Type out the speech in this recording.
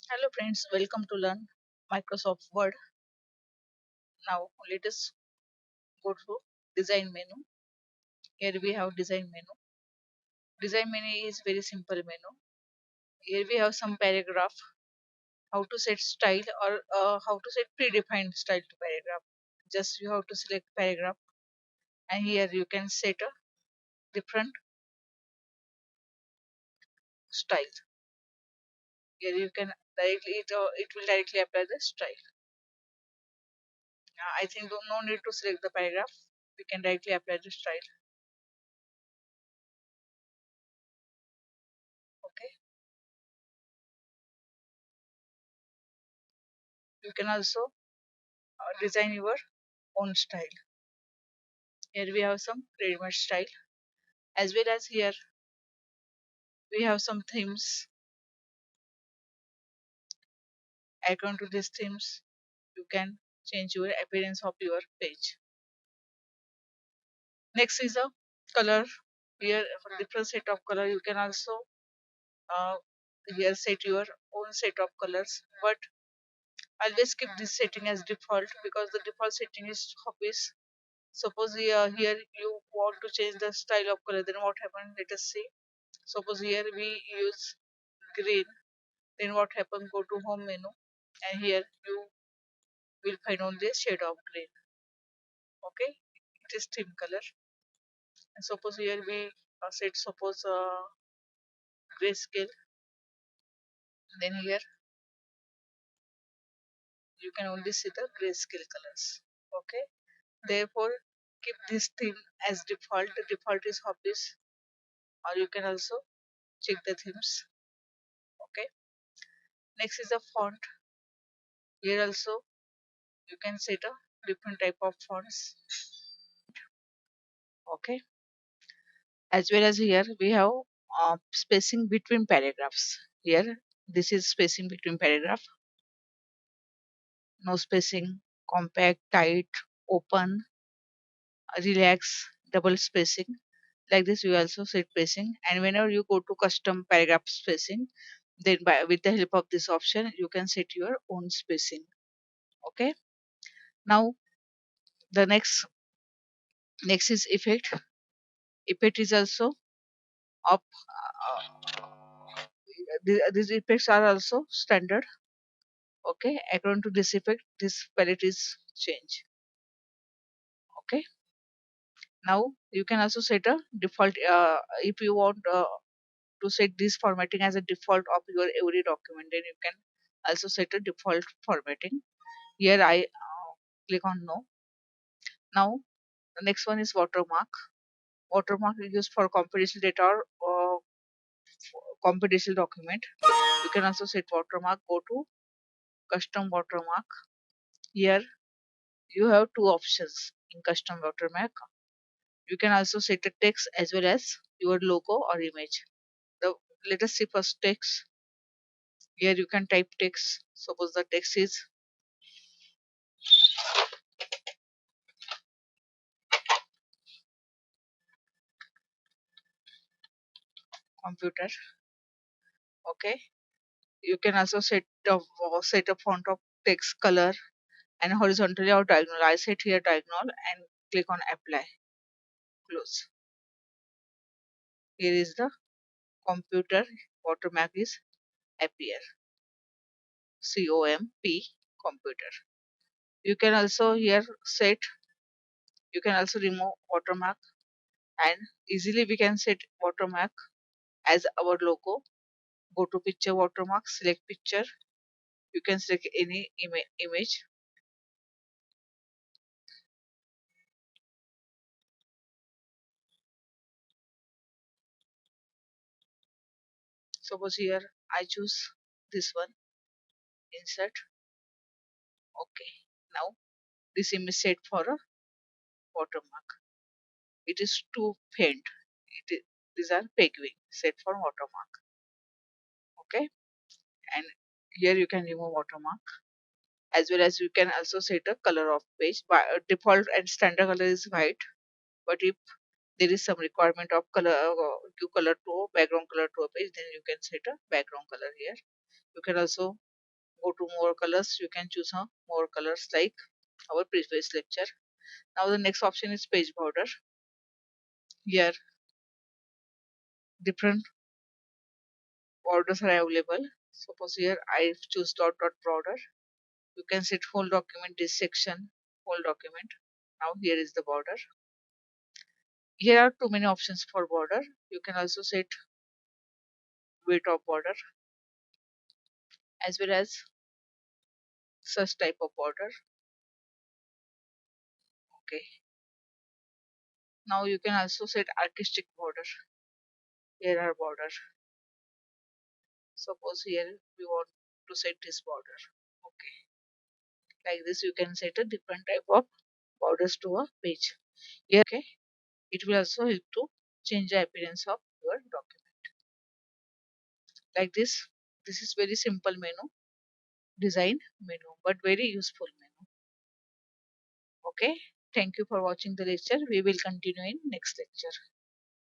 Hello friends, welcome to learn Microsoft Word. Now let us go to design menu. Here we have design menu. Design menu is very simple menu. Here we have some paragraph, how to set style or how to set predefined style to paragraph. Just you have to select paragraph and here you can set a different style. Here you can directly it will directly apply the style. I think no need to select the paragraph. We can directly apply the style. Okay. You can also design your own style. Here we have some ready-made style as well as here we have some themes. According to these themes, you can change your appearance of your page. Next is a color. Here for different set of color you can also uh, here set your own set of colors. But always keep this setting as default because the default setting is hobbies. Suppose here you want to change the style of color, then what happens? Let us see. Suppose here we use green, then what happens? Go to home menu and here you will find only a shade of green. Okay, it is theme color. And suppose here we set suppose grayscale, then here you can only see the grayscale colors. Okay, therefore keep this theme as default. The default is hobbies, or you can also check the themes. Okay, next is the font. Here also you can set a different type of fonts. Okay, as well as here we have spacing between paragraphs. Here this is spacing between paragraph, no spacing, compact, tight, open, relax, double spacing. Like this you also set spacing, and whenever you go to custom paragraph spacing, then with the help of this option you can set your own spacing. Okay, now the next is effect. Effect is also up. These effects are also standard. Okay, according to this effect this palette is change. Okay, now you can also set a default if you want to set this formatting as a default of your every document, then you can also set a default formatting. Here I click on no. Now the next one is watermark. Watermark is used for confidential data or confidential document. You can also set watermark. Go to custom watermark. Here you have two options in custom watermark. You can also set a text as well as your logo or image. The let us see first text. Here you can type text. Suppose the text is computer. Okay, you can also set a font of text color and horizontally or diagonal. I set here diagonal and click on apply. Close. Here is the computer watermark is appear. COMP computer. You can also here set. You can also remove watermark and easily we can set watermark as our logo. Go to picture watermark. Select picture. You can select any image. Suppose here I choose this one. Insert. Okay. Now this image set for a watermark. It is too faint. These are penguin set for watermark. Okay, and here you can remove watermark as well as you can also set a color of page. By default and standard color is white, but if there is some requirement of color, give color to background color to a page, then you can set a background color here. You can also go to more colors, you can choose more colors like our previous lecture. Now the next option is page border. Here different borders are available. Suppose here I choose dot border. You can set whole document, this section, whole document. Now here is the border. Here are too many options for border. You can also set weight of border as well as such type of border. Okay. Now you can also set artistic border. Here are border. Suppose here we want to set this border. Okay. Like this you can set a different type of borders to a page. Here, okay. It will also help to change the appearance of your document. Like this. This is very simple menu, design menu, but very useful menu. Okay. Thank you for watching the lecture. We will continue in next lecture.